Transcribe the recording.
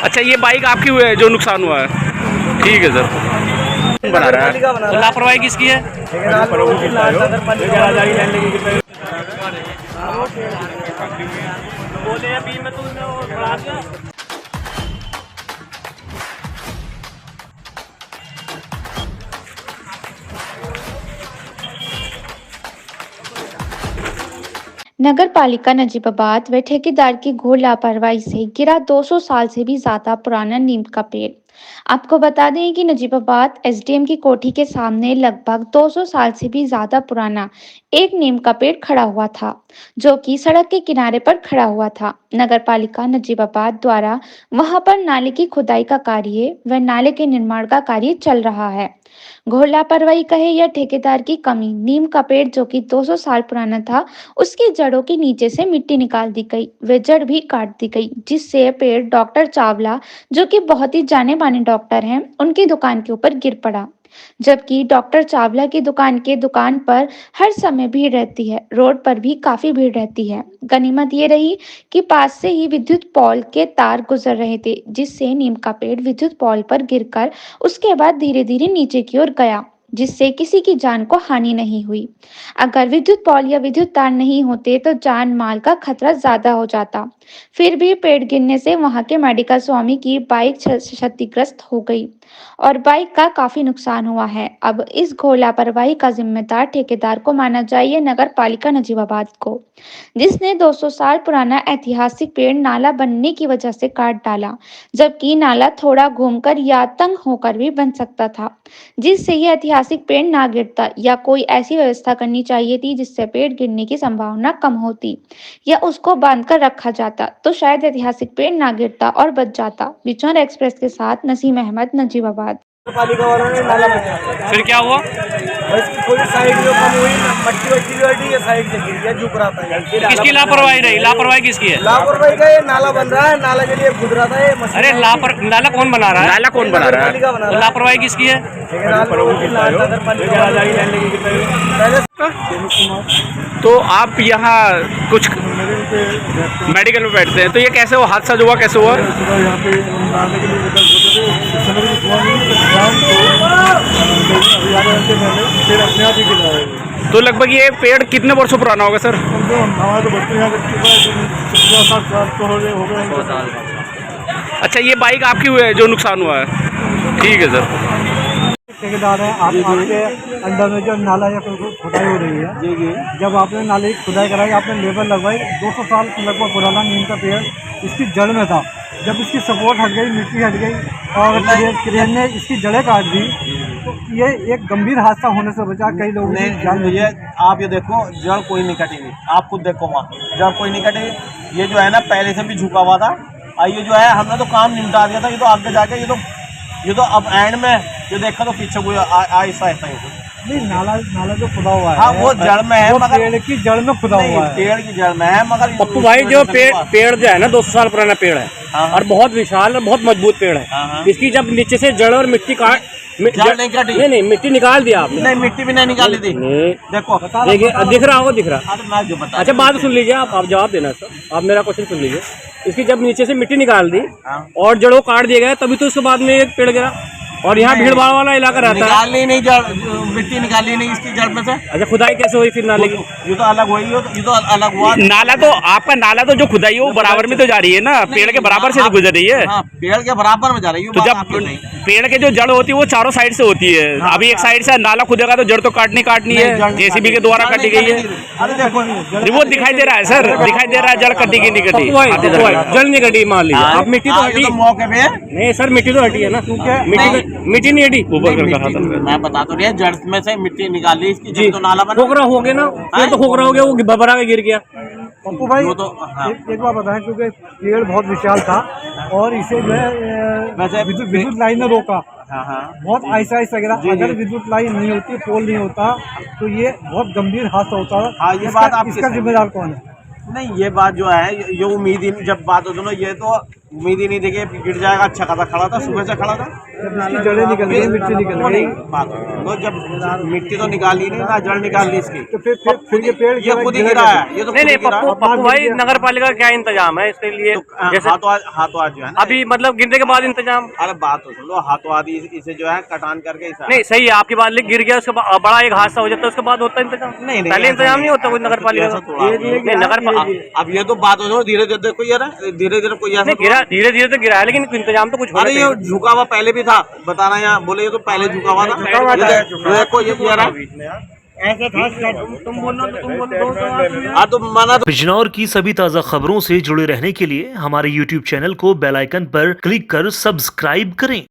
अच्छा, ये बाइक आपकी हुई है जो नुकसान हुआ है? ठीक है सर। बना रहा है तो लापरवाही किसकी है? नगर पालिका नजीबाबाद व ठेकेदार की घोर लापरवाही से गिरा 200 साल से भी ज्यादा पुराना नीम का पेड़। आपको बता दें कि नजीबाबाद एसडीएम की कोठी के सामने लगभग 200 साल से भी ज्यादा पुराना एक नीम का पेड़ खड़ा हुआ था, जो कि सड़क के किनारे पर खड़ा हुआ था। नगर पालिका नजीबाबाद द्वारा वहां पर नाले की खुदाई का कार्य व नाले के निर्माण का कार्य चल रहा है। घोर लापरवाही कहे या ठेकेदार की कमी, नीम का पेड़ जो कि 200 साल पुराना था, उसकी जड़ों के नीचे से मिट्टी निकाल दी गई व जड़ भी काट दी गई, जिससे यह पेड़ डॉक्टर चावला, जो कि बहुत ही जाने माने डॉक्टर हैं, उनकी दुकान के ऊपर गिर पड़ा। जबकि डॉक्टर चावला की दुकान पर हर समय भीड़ रहती है, रोड पर भी काफी भीड़ रहती है। गनीमत ये रही कि पास से ही विद्युत पोल के तार गुजर रहे थे, जिससे नीम का पेड़ विद्युत पोल पर गिरकर उसके बाद धीरे धीरे नीचे की ओर गया, जिससे किसी की जान को हानि नहीं हुई। अगर विद्युत पोल या विद्युत तार नहीं होते तो जान माल का खतरा ज्यादा हो जाता। फिर भी पेड़ गिरने से वहां के मेडिकल स्वामी की बाइक क्षतिग्रस्त हो गई और बाइक का काफी नुकसान हुआ है। अब इस घोर लापरवाही का जिम्मेदार ठेकेदार को माना जाए नगर पालिका नजीबाबाद को, जिसने 200 साल पुराना ऐतिहासिक पेड़ नाला बनने की वजह से काट डाला, जबकि नाला थोड़ा घूमकर या तंग होकर भी बन सकता था, जिससे यह ऐतिहासिक पेड़ ना गिरता। या कोई ऐसी व्यवस्था करनी चाहिए थी जिससे पेड़ गिरने की संभावना कम होती, या उसको बांध कर रखा जाता तो शायद ऐतिहासिक पेड़ ना गिरता और बच जाता। बिचौर एक्सप्रेस के साथ नसीम अहमद, नजीबाबाद। पालिका वालों ने नाला बनाया। फिर क्या हुआ? इसकी थोड़ी साइड जो कम हुई, मट्टी वट्टी जो हटी, ये साइड से गिर गया, झुक रहा था। किसकी लापरवाही रही? लापरवाही किसकी है? लापरवाही का ये नाला बन रहा है, नाला के लिए खुद रहा था ये मशीन। अरे नाला कौन बना रहा है? नाला कौन बना रहा है? तो लापरवाही किसकी है? तो आप यहाँ कुछ मेडिकल में बैठते हैं, तो ये कैसे हुआ? हादसा जो हुआ कैसे हुआ? यहाँ पे नाले के लिए पेड़ अपने आप ही गिरा है। तो लगभग ये पेड़ कितने वर्षों पुराना होगा सर? हमारे तो बच्चे यहाँ 60 साल तो हो गए। अच्छा, ये बाइक आपकी हुई है जो नुकसान हुआ है? ठीक है सर। ठेकेदार है, आप आपके अंडर में जो नाला या कोई खुदाई हो रही है, जी जी, जब आपने नाले की खुदाई कराई, आपने लेबर लगवाई, 200 साल लगभग पुराना नीम का पेड़ इसकी जड़ में था। जब इसकी सपोर्ट हट गई, मिट्टी हट गई और क्रेन ने इसकी जड़ें काट दी, तो ये एक गंभीर हादसा होने से बचा। कई लोगों ने जान ली। आप ये देखो, जड़ कोई नहीं कटेगी, आप खुद देखो वहाँ जड़ कोई नहीं कटेगी। ये जो है ना पहले से भी झुका हुआ था, और ये जो है हमने तो काम निपटा दिया था। ये तो आगे जाके ये तो अब एंड में ये देखा तो पीछे कोई ऐसा नहीं, नाला जो खुदा हुआ है, हाँ वो जड़ में है, मगर पेड़ की जड़ में खुदा हुआ है। पेड़ की जड़ में है, मगर पप्पू भाई जो पेड़ जो है ना 200 साल पुराना पेड़ है, और बहुत विशाल और बहुत मजबूत पेड़ है। इसकी जब नीचे से जड़ और मिट्टी काट नहीं मिट्टी निकाल दिया आपने? नहीं, मिट्टी भी नहीं निकाली थी। देखो देखिए, दिख रहा होगा, दिख रहा। मैं जो बता, अच्छा बात सुन लीजिए, आप जवाब देना सर, आप मेरा क्वेश्चन सुन लीजिए। इसकी जब नीचे से मिट्टी निकाल दी और जड़ों काट दिए गए, तभी तो उसके बाद में एक पेड़ गिरा। और यहाँ भीड़ भाड़ वाला इलाका रहता है। निकाली नहीं जड़, मिट्टी निकाली नहीं इसकी जड़ में से। अच्छा, खुदाई कैसे हुई फिर नाले की? ये तो अलग हुई, ये तो अलग हुआ। नाला तो आपका नाला तो जो खुदाई है वो बराबर में तो जा रही है ना, पेड़ के बराबर से गुजर रही है। हाँ, पेड़ के बराबर में जा रही है। तो जब पेड़ के जो जड़ होती है वो चारों साइड से होती है। अभी एक साइड से नाला खुदेगा तो जड़ तो काटनी है, जेसीबी के द्वारा काटी गई है। अरे देखो, वो दिखाई दे रहा है सर, दिखाई दे रहा है जड़ कटी की नहीं कटी। जड़ नहीं कटी, मान लीजिए आप, मिट्टी तो हटी मौके पे। नहीं सर, मिट्टी तो हटी है ना, मिट्टी नहीं हटी। मैं बता तो रही, जड़ में से मिट्टी निकाली, इसकी जड़ तो नाला बना। खोखरा हो गया ना, तो खोखरा हो गया, वो भबरा के गिर गया। पप्पू भाई वो तो एक बार बताएं, क्योंकि पेड़ बहुत विशाल था और इसे जो है विद्युत लाइन ने रोका। बहुत ऐसा गिरा। अगर विद्युत लाइन नहीं होती, पोल नहीं होता, तो ये बहुत गंभीर हादसा होता। ये बात आप, इसका जिम्मेदार कौन है? नहीं, ये बात जो है, ये उम्मीद ही जब बात हो, ये तो उम्मीद ही नहीं थी कि गिर जाएगा। अच्छा खासा खड़ा था, सुबह से खड़ा था। जब इसकी जड़ें निकल गई, मिट्टी निकल गई, तो जब मिट्टी तो निकाली नहीं ना, जड़ निकाल ली इसकी, तो फिर ये पेड़ ये खुद ही गिरा है, ये तो नहीं नहीं खुद ही गिरा है। पप्पू भाई, नगर पालिका का क्या इंतजाम है इसके लिए? जैसे हाथों आज जो है ना, अभी मतलब गिरने के बाद इंतजाम, अरे बात तो सुन लो, हाथों आदि इसे जो है कटान करके इसे नहीं सही है आपकी बात, लेकिन गिर गया उसके बाद बड़ा एक हादसा हो जाता है, उसके बाद होता है इंतजाम? नहीं, पहले ऐसा इंतजाम नहीं होता कोई नगर पालिका ऐसा का? थोड़ा नहीं, नगर अब ये तो बात हो, धीरे धीरे देखो यार, धीरे धीरे कोई ऐसा गिरा, धीरे धीरे तो गिरा है, लेकिन इंतजाम तो कुछ होना अरे ये चाहिए। झुका हुआ पहले भी था, बताना यहाँ बोले, ये तो पहले झुका हुआ था, देखो ये यार ऐसा था, तुम बोलो हाँ तो माना तो बिजनौर की सभी ताज़ा खबरों से जुड़े रहने के लिए हमारे YouTube चैनल को बेल आइकन पर क्लिक कर सब्सक्राइब करें।